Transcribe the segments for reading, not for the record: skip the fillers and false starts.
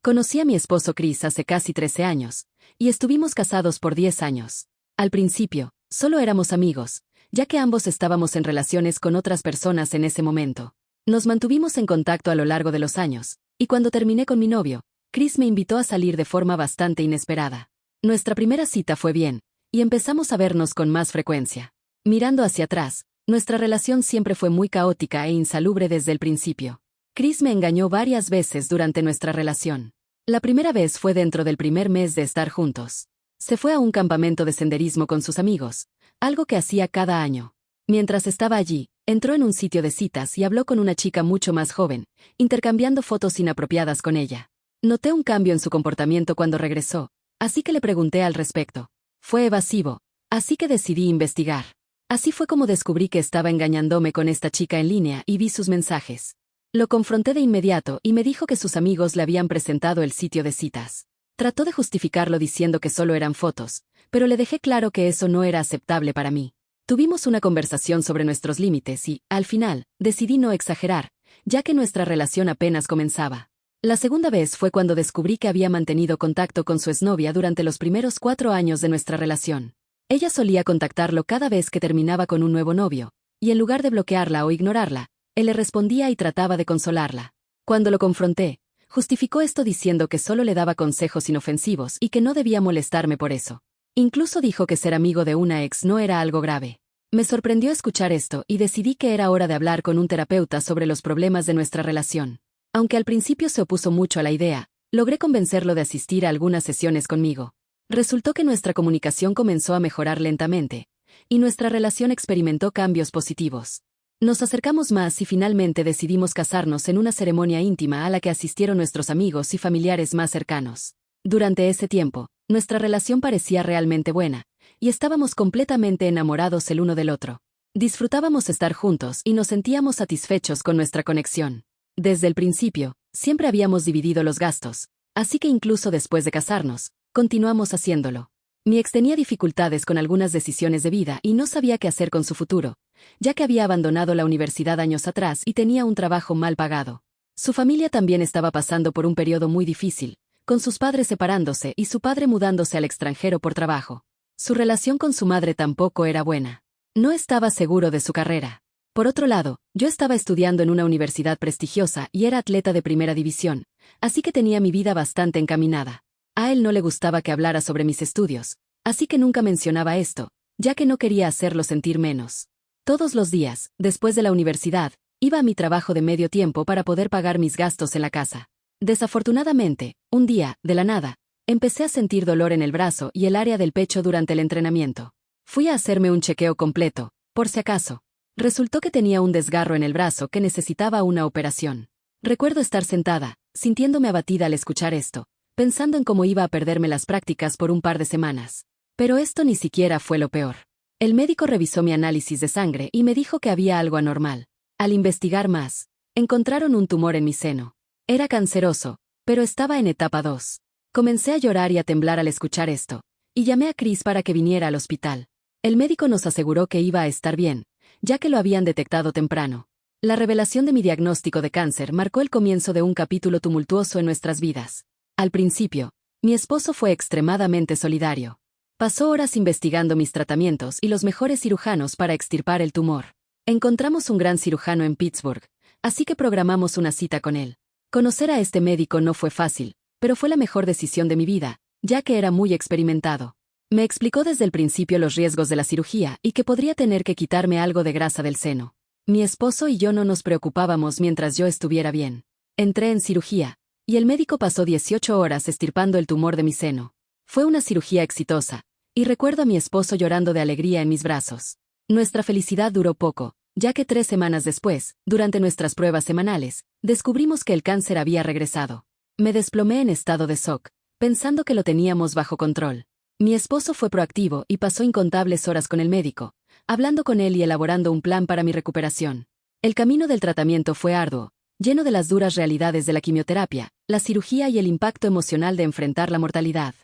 Conocí a mi esposo Chris hace casi 13 años, y estuvimos casados por 10 años. Al principio, solo éramos amigos, ya que ambos estábamos en relaciones con otras personas en ese momento. Nos mantuvimos en contacto a lo largo de los años, y cuando terminé con mi novio, Chris me invitó a salir de forma bastante inesperada. Nuestra primera cita fue bien, y empezamos a vernos con más frecuencia. Mirando hacia atrás, nuestra relación siempre fue muy caótica e insalubre desde el principio. Chris me engañó varias veces durante nuestra relación. La primera vez fue dentro del primer mes de estar juntos. Se fue a un campamento de senderismo con sus amigos, algo que hacía cada año. Mientras estaba allí, entró en un sitio de citas y habló con una chica mucho más joven, intercambiando fotos inapropiadas con ella. Noté un cambio en su comportamiento cuando regresó, así que le pregunté al respecto. Fue evasivo, así que decidí investigar. Así fue como descubrí que estaba engañándome con esta chica en línea y vi sus mensajes. Lo confronté de inmediato y me dijo que sus amigos le habían presentado el sitio de citas. Trató de justificarlo diciendo que solo eran fotos, pero le dejé claro que eso no era aceptable para mí. Tuvimos una conversación sobre nuestros límites y, al final, decidí no exagerar, ya que nuestra relación apenas comenzaba. La segunda vez fue cuando descubrí que había mantenido contacto con su exnovia durante los primeros 4 años de nuestra relación. Ella solía contactarlo cada vez que terminaba con un nuevo novio, y en lugar de bloquearla o ignorarla, él le respondía y trataba de consolarla. Cuando lo confronté, justificó esto diciendo que solo le daba consejos inofensivos y que no debía molestarme por eso. Incluso dijo que ser amigo de una ex no era algo grave. Me sorprendió escuchar esto y decidí que era hora de hablar con un terapeuta sobre los problemas de nuestra relación. Aunque al principio se opuso mucho a la idea, logré convencerlo de asistir a algunas sesiones conmigo. Resultó que nuestra comunicación comenzó a mejorar lentamente, y nuestra relación experimentó cambios positivos. Nos acercamos más y finalmente decidimos casarnos en una ceremonia íntima a la que asistieron nuestros amigos y familiares más cercanos. Durante ese tiempo, nuestra relación parecía realmente buena, y estábamos completamente enamorados el uno del otro. Disfrutábamos estar juntos y nos sentíamos satisfechos con nuestra conexión. Desde el principio, siempre habíamos dividido los gastos, así que incluso después de casarnos, continuamos haciéndolo. Mi ex tenía dificultades con algunas decisiones de vida y no sabía qué hacer con su futuro, ya que había abandonado la universidad años atrás y tenía un trabajo mal pagado. Su familia también estaba pasando por un periodo muy difícil, con sus padres separándose y su padre mudándose al extranjero por trabajo. Su relación con su madre tampoco era buena. No estaba seguro de su carrera. Por otro lado, yo estaba estudiando en una universidad prestigiosa y era atleta de primera división, así que tenía mi vida bastante encaminada. A él no le gustaba que hablara sobre mis estudios, así que nunca mencionaba esto, ya que no quería hacerlo sentir menos. Todos los días, después de la universidad, iba a mi trabajo de medio tiempo para poder pagar mis gastos en la casa. Desafortunadamente, un día, de la nada, empecé a sentir dolor en el brazo y el área del pecho durante el entrenamiento. Fui a hacerme un chequeo completo, por si acaso. Resultó que tenía un desgarro en el brazo que necesitaba una operación. Recuerdo estar sentada, sintiéndome abatida al escuchar esto, pensando en cómo iba a perderme las prácticas por un par de semanas. Pero esto ni siquiera fue lo peor. El médico revisó mi análisis de sangre y me dijo que había algo anormal. Al investigar más, encontraron un tumor en mi seno. Era canceroso, pero estaba en etapa 2. Comencé a llorar y a temblar al escuchar esto, y llamé a Chris para que viniera al hospital. El médico nos aseguró que iba a estar bien, ya que lo habían detectado temprano. La revelación de mi diagnóstico de cáncer marcó el comienzo de un capítulo tumultuoso en nuestras vidas. Al principio, mi esposo fue extremadamente solidario. Pasó horas investigando mis tratamientos y los mejores cirujanos para extirpar el tumor. Encontramos un gran cirujano en Pittsburgh, así que programamos una cita con él. Conocer a este médico no fue fácil, pero fue la mejor decisión de mi vida, ya que era muy experimentado. Me explicó desde el principio los riesgos de la cirugía y que podría tener que quitarme algo de grasa del seno. Mi esposo y yo no nos preocupábamos mientras yo estuviera bien. Entré en cirugía, y el médico pasó 18 horas estirpando el tumor de mi seno. Fue una cirugía exitosa, y recuerdo a mi esposo llorando de alegría en mis brazos. Nuestra felicidad duró poco, ya que 3 semanas después, durante nuestras pruebas semanales, descubrimos que el cáncer había regresado. Me desplomé en estado de shock, pensando que lo teníamos bajo control. Mi esposo fue proactivo y pasó incontables horas con el médico, hablando con él y elaborando un plan para mi recuperación. El camino del tratamiento fue arduo, lleno de las duras realidades de la quimioterapia, la cirugía y el impacto emocional de enfrentar la mortalidad.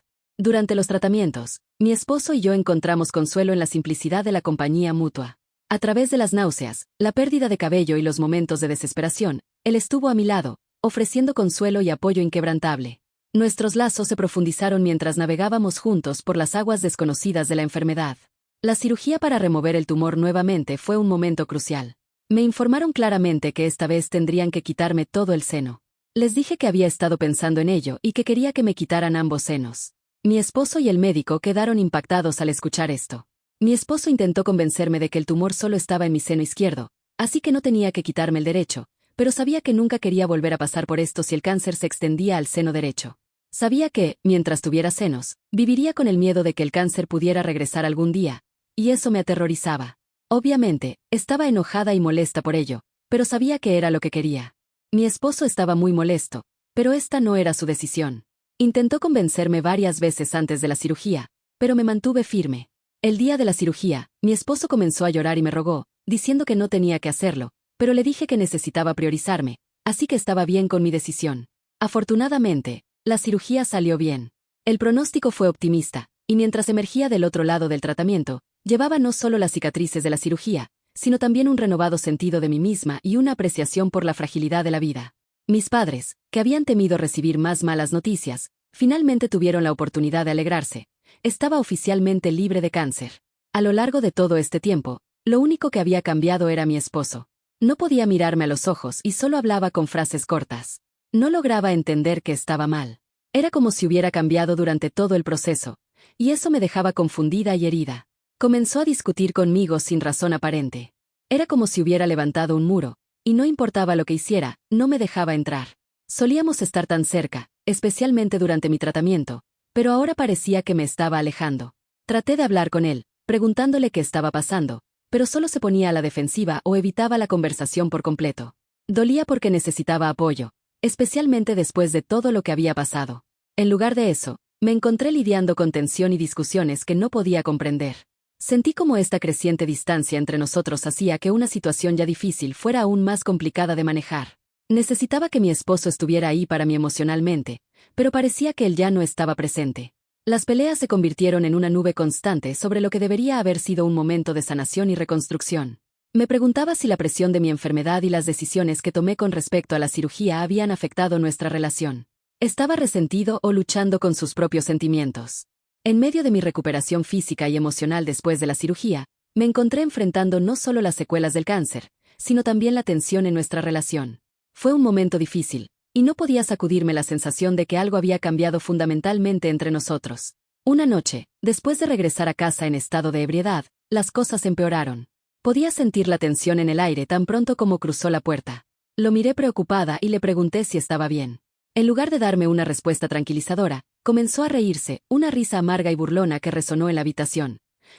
Durante los tratamientos, mi esposo y yo encontramos consuelo en la simplicidad de la compañía mutua. A través de las náuseas, la pérdida de cabello y los momentos de desesperación, él estuvo a mi lado, ofreciendo consuelo y apoyo inquebrantable. Nuestros lazos se profundizaron mientras navegábamos juntos por las aguas desconocidas de la enfermedad. La cirugía para remover el tumor nuevamente fue un momento crucial. Me informaron claramente que esta vez tendrían que quitarme todo el seno. Les dije que había estado pensando en ello y que quería que me quitaran ambos senos. Mi esposo y el médico quedaron impactados al escuchar esto. Mi esposo intentó convencerme de que el tumor solo estaba en mi seno izquierdo, así que no tenía que quitarme el derecho, pero sabía que nunca quería volver a pasar por esto si el cáncer se extendía al seno derecho. Sabía que, mientras tuviera senos, viviría con el miedo de que el cáncer pudiera regresar algún día, y eso me aterrorizaba. Obviamente, estaba enojada y molesta por ello, pero sabía que era lo que quería. Mi esposo estaba muy molesto, pero esta no era su decisión. Intentó convencerme varias veces antes de la cirugía, pero me mantuve firme. El día de la cirugía, mi esposo comenzó a llorar y me rogó, diciendo que no tenía que hacerlo, pero le dije que necesitaba priorizarme, así que estaba bien con mi decisión. Afortunadamente, la cirugía salió bien. El pronóstico fue optimista, y mientras emergía del otro lado del tratamiento, llevaba no solo las cicatrices de la cirugía, sino también un renovado sentido de mí misma y una apreciación por la fragilidad de la vida. Mis padres, que habían temido recibir más malas noticias, finalmente tuvieron la oportunidad de alegrarse. Estaba oficialmente libre de cáncer. A lo largo de todo este tiempo, lo único que había cambiado era mi esposo. No podía mirarme a los ojos y solo hablaba con frases cortas. No lograba entender que estaba mal. Era como si hubiera cambiado durante todo el proceso, y eso me dejaba confundida y herida. Comenzó a discutir conmigo sin razón aparente. Era como si hubiera levantado un muro, y no importaba lo que hiciera, no me dejaba entrar. Solíamos estar tan cerca, especialmente durante mi tratamiento, pero ahora parecía que me estaba alejando. Traté de hablar con él, preguntándole qué estaba pasando, pero solo se ponía a la defensiva o evitaba la conversación por completo. Dolía porque necesitaba apoyo, especialmente después de todo lo que había pasado. En lugar de eso, me encontré lidiando con tensión y discusiones que no podía comprender. Sentí como esta creciente distancia entre nosotros hacía que una situación ya difícil fuera aún más complicada de manejar. Necesitaba que mi esposo estuviera ahí para mí emocionalmente, pero parecía que él ya no estaba presente. Las peleas se convirtieron en una nube constante sobre lo que debería haber sido un momento de sanación y reconstrucción. Me preguntaba si la presión de mi enfermedad y las decisiones que tomé con respecto a la cirugía habían afectado nuestra relación. ¿Estaba resentido o luchando con sus propios sentimientos? En medio de mi recuperación física y emocional después de la cirugía, me encontré enfrentando no solo las secuelas del cáncer, sino también la tensión en nuestra relación. Fue un momento difícil, y no podía sacudirme la sensación de que algo había cambiado fundamentalmente entre nosotros. Una noche, después de regresar a casa en estado de ebriedad, las cosas empeoraron. Podía sentir la tensión en el aire tan pronto como cruzó la puerta. Lo miré preocupada y le pregunté si estaba bien. En lugar de darme una respuesta tranquilizadora, comenzó a reírse, una risa amarga y burlona que resonó en la habitación.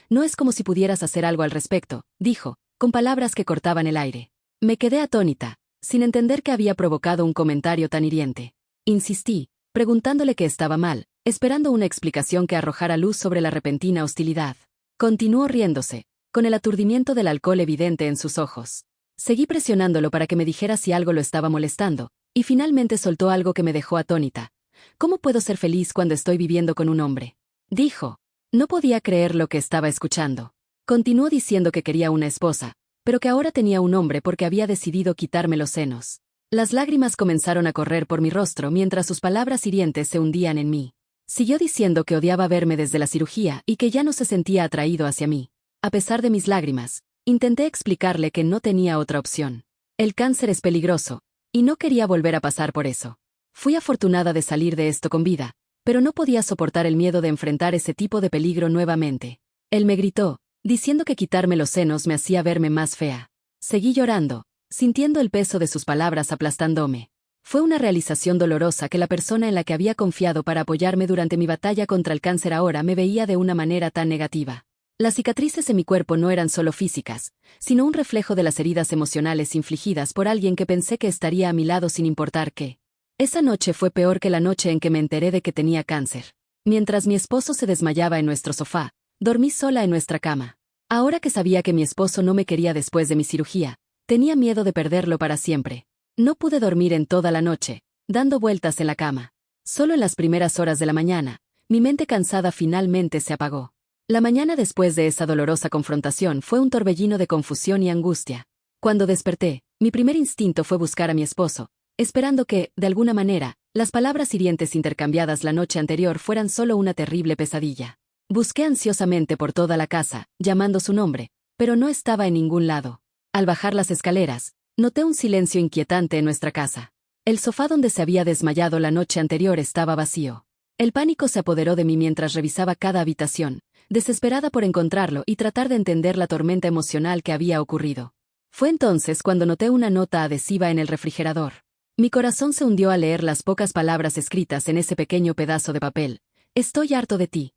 No es como si pudieras hacer algo al respecto, dijo, con palabras que cortaban el aire. Me quedé atónita, sin entender que había provocado un comentario tan hiriente. Insistí, preguntándole qué estaba mal, esperando una explicación que arrojara luz sobre la repentina hostilidad. Continuó riéndose, con el aturdimiento del alcohol evidente en sus ojos. Seguí presionándolo para que me dijera si algo lo estaba molestando, y finalmente soltó algo que me dejó atónita. ¿Cómo puedo ser feliz cuando estoy viviendo con un hombre?, dijo. No podía creer lo que estaba escuchando. Continuó diciendo que quería una esposa, pero que ahora tenía un hombre porque había decidido quitarme los senos. Las lágrimas comenzaron a correr por mi rostro mientras sus palabras hirientes se hundían en mí. Siguió diciendo que odiaba verme desde la cirugía y que ya no se sentía atraído hacia mí. A pesar de mis lágrimas, intenté explicarle que no tenía otra opción. El cáncer es peligroso, y no quería volver a pasar por eso. Fui afortunada de salir de esto con vida, pero no podía soportar el miedo de enfrentar ese tipo de peligro nuevamente. Él me gritó, diciendo que quitarme los senos me hacía verme más fea. Seguí llorando, sintiendo el peso de sus palabras aplastándome. Fue una realización dolorosa que la persona en la que había confiado para apoyarme durante mi batalla contra el cáncer ahora me veía de una manera tan negativa. Las cicatrices en mi cuerpo no eran solo físicas, sino un reflejo de las heridas emocionales infligidas por alguien que pensé que estaría a mi lado sin importar qué. Esa noche fue peor que la noche en que me enteré de que tenía cáncer. Mientras mi esposo se desmayaba en nuestro sofá, dormí sola en nuestra cama. Ahora que sabía que mi esposo no me quería después de mi cirugía, tenía miedo de perderlo para siempre. No pude dormir en toda la noche, dando vueltas en la cama. Solo en las primeras horas de la mañana, mi mente cansada finalmente se apagó. La mañana después de esa dolorosa confrontación fue un torbellino de confusión y angustia. Cuando desperté, mi primer instinto fue buscar a mi esposo, esperando que, de alguna manera, las palabras hirientes intercambiadas la noche anterior fueran solo una terrible pesadilla. Busqué ansiosamente por toda la casa, llamando su nombre, pero no estaba en ningún lado. Al bajar las escaleras, noté un silencio inquietante en nuestra casa. El sofá donde se había desmayado la noche anterior estaba vacío. El pánico se apoderó de mí mientras revisaba cada habitación, desesperada por encontrarlo y tratar de entender la tormenta emocional que había ocurrido. Fue entonces cuando noté una nota adhesiva en el refrigerador. Mi corazón se hundió al leer las pocas palabras escritas en ese pequeño pedazo de papel. Estoy harto de ti.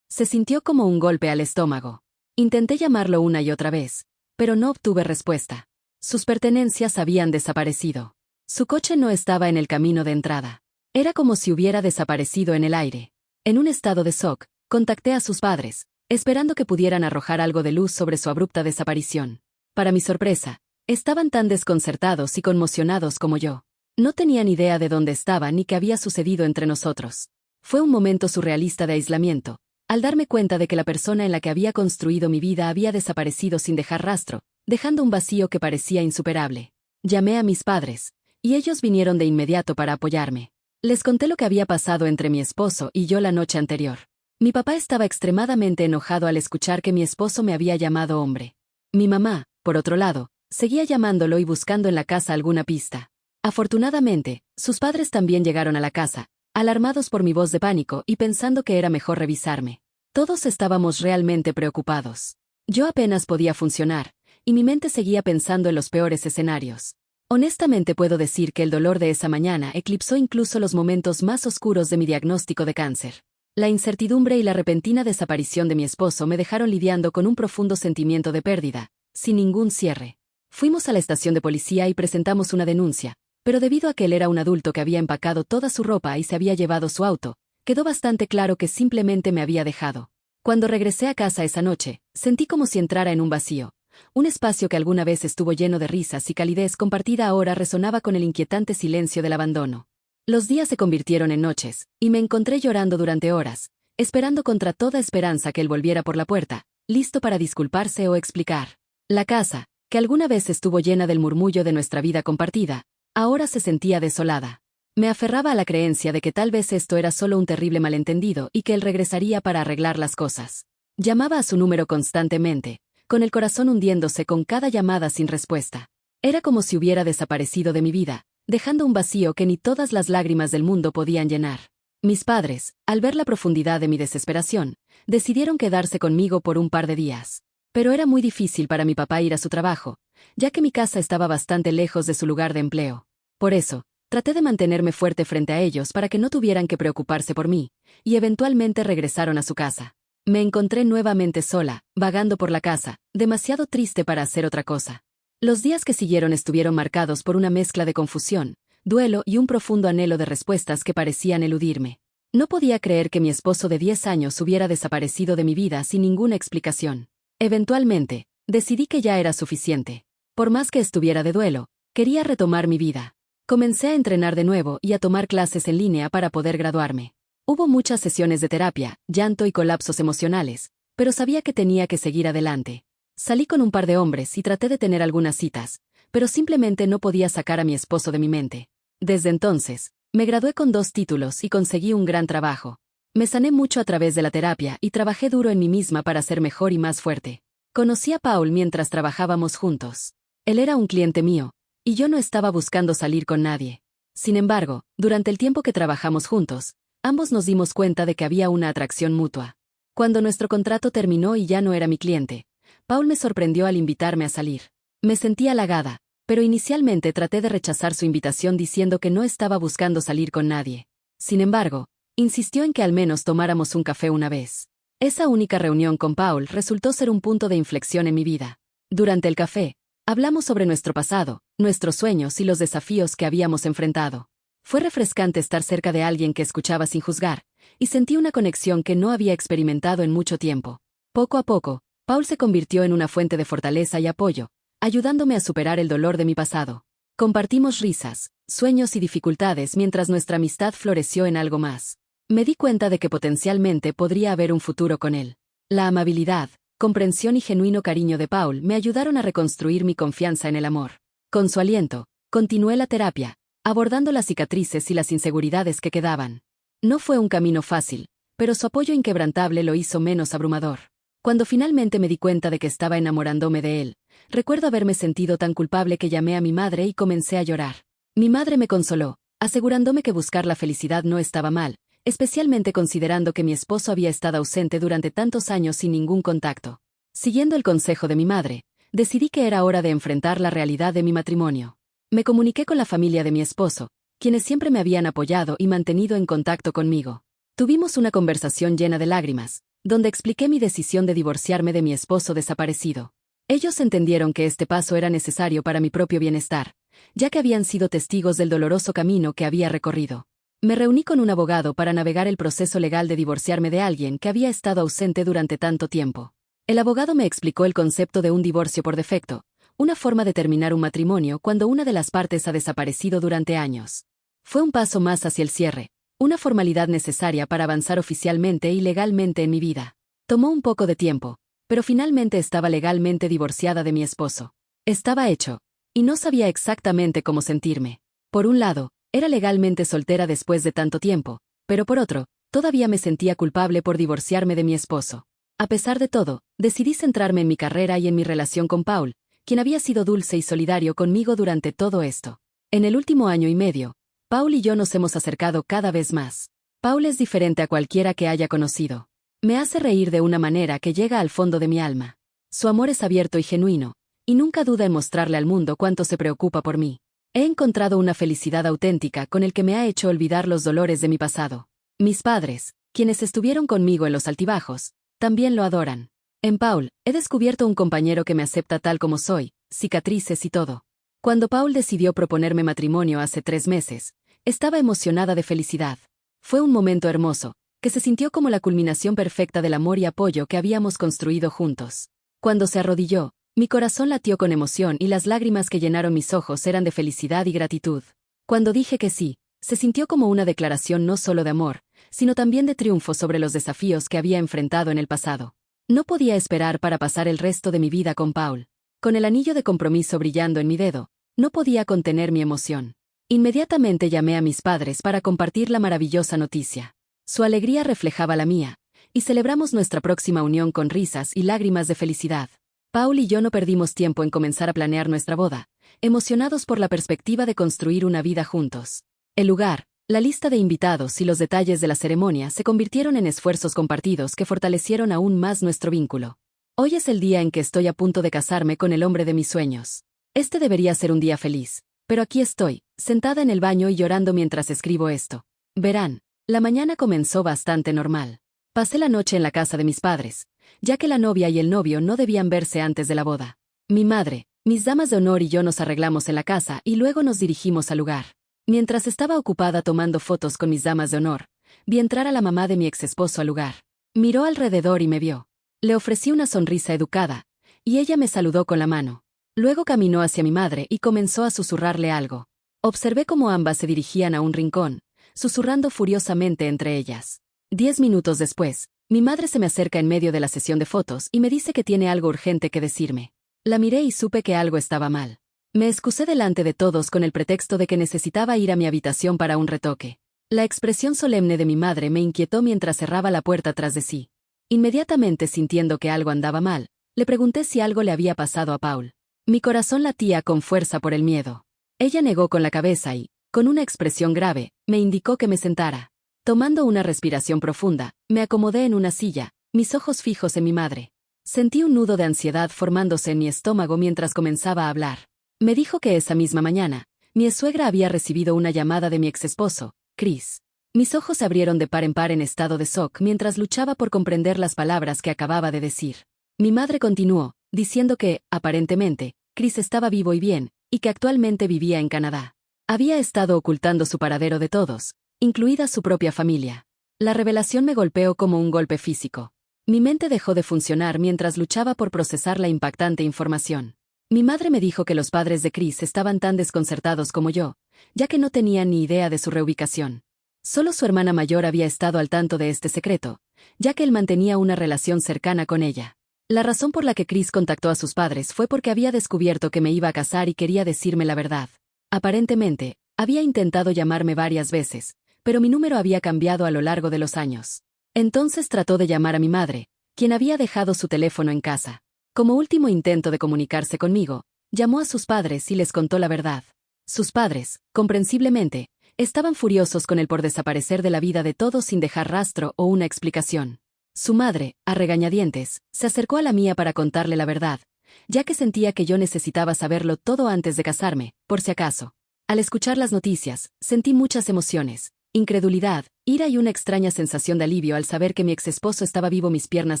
Se sintió como un golpe al estómago. Intenté llamarlo una y otra vez, pero no obtuve respuesta. Sus pertenencias habían desaparecido. Su coche no estaba en el camino de entrada. Era como si hubiera desaparecido en el aire. En un estado de shock, contacté a sus padres, esperando que pudieran arrojar algo de luz sobre su abrupta desaparición. Para mi sorpresa, estaban tan desconcertados y conmocionados como yo. No tenían idea de dónde estaba ni qué había sucedido entre nosotros. Fue un momento surrealista de aislamiento, al darme cuenta de que la persona en la que había construido mi vida había desaparecido sin dejar rastro, dejando un vacío que parecía insuperable. Llamé a mis padres, y ellos vinieron de inmediato para apoyarme. Les conté lo que había pasado entre mi esposo y yo la noche anterior. Mi papá estaba extremadamente enojado al escuchar que mi esposo me había llamado hombre. Mi mamá, por otro lado, seguía llamándolo y buscando en la casa alguna pista. Afortunadamente, sus padres también llegaron a la casa, alarmados por mi voz de pánico y pensando que era mejor revisarme. Todos estábamos realmente preocupados. Yo apenas podía funcionar, y mi mente seguía pensando en los peores escenarios. Honestamente puedo decir que el dolor de esa mañana eclipsó incluso los momentos más oscuros de mi diagnóstico de cáncer. La incertidumbre y la repentina desaparición de mi esposo me dejaron lidiando con un profundo sentimiento de pérdida, sin ningún cierre. Fuimos a la estación de policía y presentamos una denuncia, pero debido a que él era un adulto que había empacado toda su ropa y se había llevado su auto, quedó bastante claro que simplemente me había dejado. Cuando regresé a casa esa noche, sentí como si entrara en un vacío. Un espacio que alguna vez estuvo lleno de risas y calidez compartida ahora resonaba con el inquietante silencio del abandono. Los días se convirtieron en noches, y me encontré llorando durante horas, esperando contra toda esperanza que él volviera por la puerta, listo para disculparse o explicar. La casa, que alguna vez estuvo llena del murmullo de nuestra vida compartida, ahora se sentía desolada. Me aferraba a la creencia de que tal vez esto era solo un terrible malentendido y que él regresaría para arreglar las cosas. Llamaba a su número constantemente, con el corazón hundiéndose con cada llamada sin respuesta. Era como si hubiera desaparecido de mi vida, dejando un vacío que ni todas las lágrimas del mundo podían llenar. Mis padres, al ver la profundidad de mi desesperación, decidieron quedarse conmigo por un par de días. Pero era muy difícil para mi papá ir a su trabajo, ya que mi casa estaba bastante lejos de su lugar de empleo. Por eso, traté de mantenerme fuerte frente a ellos para que no tuvieran que preocuparse por mí, y eventualmente regresaron a su casa. Me encontré nuevamente sola, vagando por la casa, demasiado triste para hacer otra cosa. Los días que siguieron estuvieron marcados por una mezcla de confusión, duelo y un profundo anhelo de respuestas que parecían eludirme. No podía creer que mi esposo de 10 años hubiera desaparecido de mi vida sin ninguna explicación. Eventualmente, decidí que ya era suficiente. Por más que estuviera de duelo, quería retomar mi vida. Comencé a entrenar de nuevo y a tomar clases en línea para poder graduarme. Hubo muchas sesiones de terapia, llanto y colapsos emocionales, pero sabía que tenía que seguir adelante. Salí con un par de hombres y traté de tener algunas citas, pero simplemente no podía sacar a mi esposo de mi mente. Desde entonces, me gradué con 2 títulos y conseguí un gran trabajo. Me sané mucho a través de la terapia y trabajé duro en mí misma para ser mejor y más fuerte. Conocí a Paul mientras trabajábamos juntos. Él era un cliente mío, y yo no estaba buscando salir con nadie. Sin embargo, durante el tiempo que trabajamos juntos, ambos nos dimos cuenta de que había una atracción mutua. Cuando nuestro contrato terminó y ya no era mi cliente, Paul me sorprendió al invitarme a salir. Me sentí halagada, pero inicialmente traté de rechazar su invitación diciendo que no estaba buscando salir con nadie. Sin embargo, insistió en que al menos tomáramos un café una vez. Esa única reunión con Paul resultó ser un punto de inflexión en mi vida. Durante el café, hablamos sobre nuestro pasado, nuestros sueños y los desafíos que habíamos enfrentado. Fue refrescante estar cerca de alguien que escuchaba sin juzgar, y sentí una conexión que no había experimentado en mucho tiempo. Poco a poco, Paul se convirtió en una fuente de fortaleza y apoyo, ayudándome a superar el dolor de mi pasado. Compartimos risas, sueños y dificultades mientras nuestra amistad floreció en algo más. Me di cuenta de que potencialmente podría haber un futuro con él. La amabilidad, comprensión y genuino cariño de Paul me ayudaron a reconstruir mi confianza en el amor. Con su aliento, continué la terapia, abordando las cicatrices y las inseguridades que quedaban. No fue un camino fácil, pero su apoyo inquebrantable lo hizo menos abrumador. Cuando finalmente me di cuenta de que estaba enamorándome de él, recuerdo haberme sentido tan culpable que llamé a mi madre y comencé a llorar. Mi madre me consoló, asegurándome que buscar la felicidad no estaba mal, especialmente considerando que mi esposo había estado ausente durante tantos años sin ningún contacto. Siguiendo el consejo de mi madre, decidí que era hora de enfrentar la realidad de mi matrimonio. Me comuniqué con la familia de mi esposo, quienes siempre me habían apoyado y mantenido en contacto conmigo. Tuvimos una conversación llena de lágrimas, donde expliqué mi decisión de divorciarme de mi esposo desaparecido. Ellos entendieron que este paso era necesario para mi propio bienestar, ya que habían sido testigos del doloroso camino que había recorrido. Me reuní con un abogado para navegar el proceso legal de divorciarme de alguien que había estado ausente durante tanto tiempo. El abogado me explicó el concepto de un divorcio por defecto, una forma de terminar un matrimonio cuando una de las partes ha desaparecido durante años. Fue un paso más hacia el cierre, una formalidad necesaria para avanzar oficialmente y legalmente en mi vida. Tomó un poco de tiempo, pero finalmente estaba legalmente divorciada de mi esposo. Estaba hecho, y no sabía exactamente cómo sentirme. Por un lado, era legalmente soltera después de tanto tiempo, pero por otro, todavía me sentía culpable por divorciarme de mi esposo. A pesar de todo, decidí centrarme en mi carrera y en mi relación con Paul, quien había sido dulce y solidario conmigo durante todo esto. En el último año y medio, Paul y yo nos hemos acercado cada vez más. Paul es diferente a cualquiera que haya conocido. Me hace reír de una manera que llega al fondo de mi alma. Su amor es abierto y genuino, y nunca duda en mostrarle al mundo cuánto se preocupa por mí. He encontrado una felicidad auténtica con el que me ha hecho olvidar los dolores de mi pasado. Mis padres, quienes estuvieron conmigo en los altibajos, también lo adoran. En Paul, he descubierto un compañero que me acepta tal como soy, cicatrices y todo. Cuando Paul decidió proponerme matrimonio hace 3 meses, estaba emocionada de felicidad. Fue un momento hermoso, que se sintió como la culminación perfecta del amor y apoyo que habíamos construido juntos. Cuando se arrodilló, mi corazón latió con emoción y las lágrimas que llenaron mis ojos eran de felicidad y gratitud. Cuando dije que sí, se sintió como una declaración no solo de amor, sino también de triunfo sobre los desafíos que había enfrentado en el pasado. No podía esperar para pasar el resto de mi vida con Paul. Con el anillo de compromiso brillando en mi dedo, no podía contener mi emoción. Inmediatamente llamé a mis padres para compartir la maravillosa noticia. Su alegría reflejaba la mía, y celebramos nuestra próxima unión con risas y lágrimas de felicidad. Paul y yo no perdimos tiempo en comenzar a planear nuestra boda, emocionados por la perspectiva de construir una vida juntos. El lugar, la lista de invitados y los detalles de la ceremonia se convirtieron en esfuerzos compartidos que fortalecieron aún más nuestro vínculo. Hoy es el día en que estoy a punto de casarme con el hombre de mis sueños. Este debería ser un día feliz, pero aquí estoy, sentada en el baño y llorando mientras escribo esto. Verán, la mañana comenzó bastante normal. Pasé la noche en la casa de mis padres, ya que la novia y el novio no debían verse antes de la boda. Mi madre, mis damas de honor y yo nos arreglamos en la casa y luego nos dirigimos al lugar. Mientras estaba ocupada tomando fotos con mis damas de honor, vi entrar a la mamá de mi exesposo al lugar. Miró alrededor y me vio. Le ofrecí una sonrisa educada, y ella me saludó con la mano. Luego caminó hacia mi madre y comenzó a susurrarle algo. Observé cómo ambas se dirigían a un rincón, susurrando furiosamente entre ellas. 10 minutos después, mi madre se me acerca en medio de la sesión de fotos y me dice que tiene algo urgente que decirme. La miré y supe que algo estaba mal. Me excusé delante de todos con el pretexto de que necesitaba ir a mi habitación para un retoque. La expresión solemne de mi madre me inquietó mientras cerraba la puerta tras de sí. Inmediatamente sintiendo que algo andaba mal, le pregunté si algo le había pasado a Paul. Mi corazón latía con fuerza por el miedo. Ella negó con la cabeza y, con una expresión grave, me indicó que me sentara. Tomando una respiración profunda, me acomodé en una silla, mis ojos fijos en mi madre. Sentí un nudo de ansiedad formándose en mi estómago mientras comenzaba a hablar. Me dijo que esa misma mañana, mi suegra había recibido una llamada de mi exesposo, Chris. Mis ojos se abrieron de par en par en estado de shock mientras luchaba por comprender las palabras que acababa de decir. Mi madre continuó, diciendo que, aparentemente, Chris estaba vivo y bien, y que actualmente vivía en Canadá. Había estado ocultando su paradero de todos, incluida su propia familia. La revelación me golpeó como un golpe físico. Mi mente dejó de funcionar mientras luchaba por procesar la impactante información. Mi madre me dijo que los padres de Chris estaban tan desconcertados como yo, ya que no tenían ni idea de su reubicación. Solo su hermana mayor había estado al tanto de este secreto, ya que él mantenía una relación cercana con ella. La razón por la que Chris contactó a sus padres fue porque había descubierto que me iba a casar y quería decirme la verdad. Aparentemente, Había intentado llamarme varias veces, pero mi número había cambiado a lo largo de los años. Entonces trató de llamar a mi madre, quien había dejado su teléfono en casa. Como último intento de comunicarse conmigo, llamó a sus padres y les contó la verdad. Sus padres, comprensiblemente, estaban furiosos con él por desaparecer de la vida de todos sin dejar rastro o una explicación. Su madre, a regañadientes, se acercó a la mía para contarle la verdad, ya que sentía que yo necesitaba saberlo todo antes de casarme, por si acaso. Al escuchar las noticias, sentí muchas emociones, incredulidad, ira y una extraña sensación de alivio al saber que mi exesposo estaba vivo. Mis piernas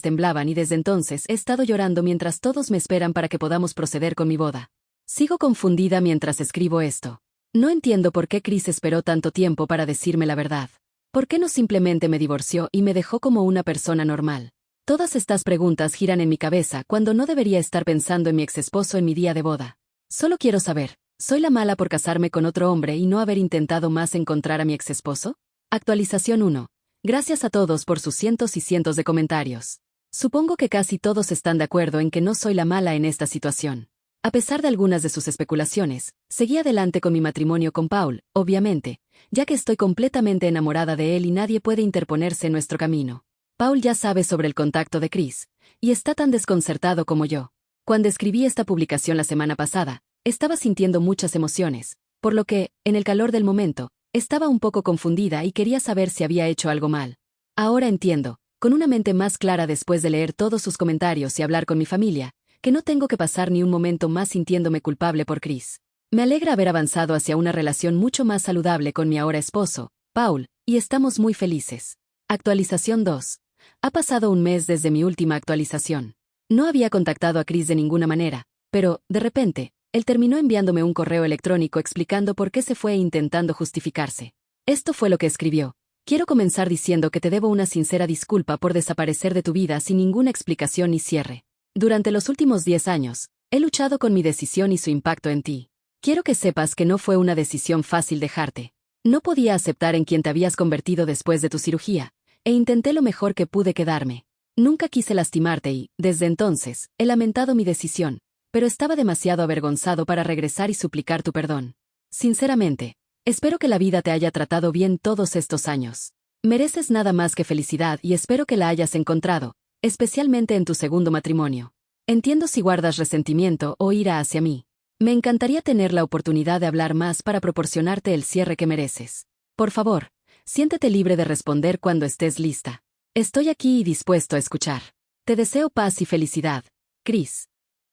temblaban y desde entonces he estado llorando mientras todos me esperan para que podamos proceder con mi boda. Sigo confundida mientras escribo esto. No entiendo por qué Chris esperó tanto tiempo para decirme la verdad. ¿Por qué no simplemente me divorció y me dejó como una persona normal? Todas estas preguntas giran en mi cabeza cuando no debería estar pensando en mi exesposo en mi día de boda. Solo quiero saber, ¿soy la mala por casarme con otro hombre y no haber intentado más encontrar a mi exesposo? Actualización 1. Gracias a todos por sus cientos y cientos de comentarios. Supongo que casi todos están de acuerdo en que no soy la mala en esta situación. A pesar de algunas de sus especulaciones, seguí adelante con mi matrimonio con Paul, obviamente, ya que estoy completamente enamorada de él y nadie puede interponerse en nuestro camino. Paul ya sabe sobre el contacto de Chris, y está tan desconcertado como yo. Cuando escribí esta publicación la semana pasada, estaba sintiendo muchas emociones, por lo que, en el calor del momento, estaba un poco confundida y quería saber si había hecho algo mal. Ahora entiendo, con una mente más clara después de leer todos sus comentarios y hablar con mi familia, que no tengo que pasar ni un momento más sintiéndome culpable por Chris. Me alegra haber avanzado hacia una relación mucho más saludable con mi ahora esposo, Paul, y estamos muy felices. Actualización 2. Ha pasado un mes desde mi última actualización. No había contactado a Chris de ninguna manera, pero, de repente, él terminó enviándome un correo electrónico explicando por qué se fue e intentando justificarse. Esto fue lo que escribió. Quiero comenzar diciendo que te debo una sincera disculpa por desaparecer de tu vida sin ninguna explicación ni cierre. Durante los últimos 10 años, he luchado con mi decisión y su impacto en ti. Quiero que sepas que no fue una decisión fácil dejarte. No podía aceptar en quien te habías convertido después de tu cirugía, e intenté lo mejor que pude quedarme. Nunca quise lastimarte y, desde entonces, he lamentado mi decisión, pero estaba demasiado avergonzado para regresar y suplicar tu perdón. Sinceramente, espero que la vida te haya tratado bien todos estos años. Mereces nada más que felicidad y espero que la hayas encontrado, especialmente en tu segundo matrimonio. Entiendo si guardas resentimiento o ira hacia mí. Me encantaría tener la oportunidad de hablar más para proporcionarte el cierre que mereces. Por favor, siéntete libre de responder cuando estés lista. Estoy aquí y dispuesto a escuchar. Te deseo paz y felicidad, Chris.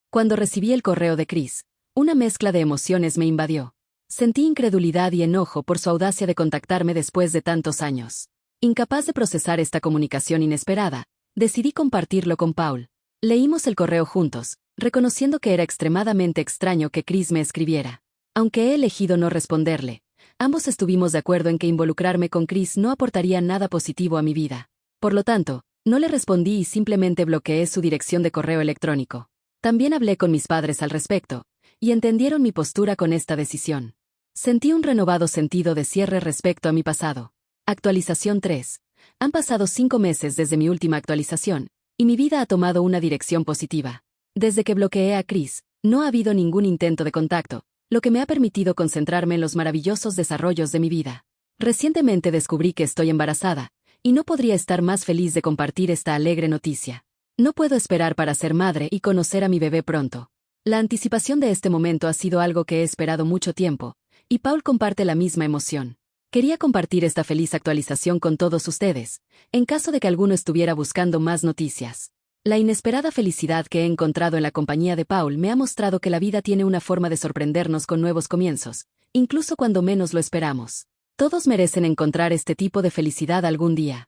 Cuando recibí el correo de Chris, una mezcla de emociones me invadió. Sentí incredulidad y enojo por su audacia de contactarme después de tantos años. Incapaz de procesar esta comunicación inesperada, decidí compartirlo con Paul. Leímos el correo juntos, reconociendo que era extremadamente extraño que Chris me escribiera. Aunque he elegido no responderle, ambos estuvimos de acuerdo en que involucrarme con Chris no aportaría nada positivo a mi vida. Por lo tanto, no le respondí y simplemente bloqueé su dirección de correo electrónico. También hablé con mis padres al respecto, y entendieron mi postura con esta decisión. Sentí un renovado sentido de cierre respecto a mi pasado. Actualización 3. Han pasado 5 meses desde mi última actualización, y mi vida ha tomado una dirección positiva. Desde que bloqueé a Chris, no ha habido ningún intento de contacto, lo que me ha permitido concentrarme en los maravillosos desarrollos de mi vida. Recientemente descubrí que estoy embarazada, y no podría estar más feliz de compartir esta alegre noticia. No puedo esperar para ser madre y conocer a mi bebé pronto. La anticipación de este momento ha sido algo que he esperado mucho tiempo, y Paul comparte la misma emoción. Quería compartir esta feliz actualización con todos ustedes, en caso de que alguno estuviera buscando más noticias. La inesperada felicidad que he encontrado en la compañía de Paul me ha mostrado que la vida tiene una forma de sorprendernos con nuevos comienzos, incluso cuando menos lo esperamos. Todos merecen encontrar este tipo de felicidad algún día.